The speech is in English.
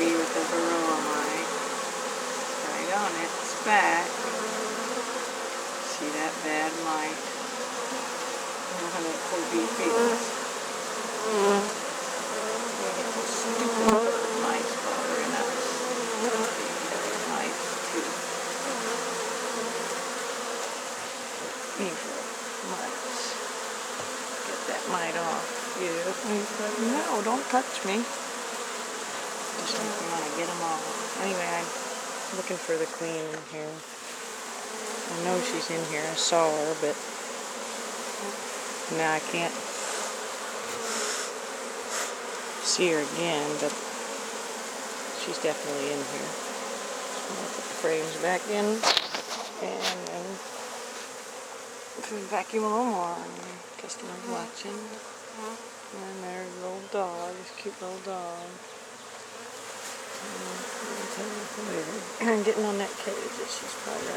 be with the varroa mite. Right on its back. See that bad mite? I know how that poor bee feels. Those stupid bird mites bothering us. Mites too. Evil mites. Get that mite off you. He's like, no, don't touch me. Just make me want to get them all. Anyway, I'm looking for the queen in here. I know she's in here. I saw her, but now I can't see her again, but she's definitely in here. So I'm going to put the frames back in and then vacuum a little more. Customer's watching. And there's a little dog, this cute little dog. I'm getting on that cage that she's probably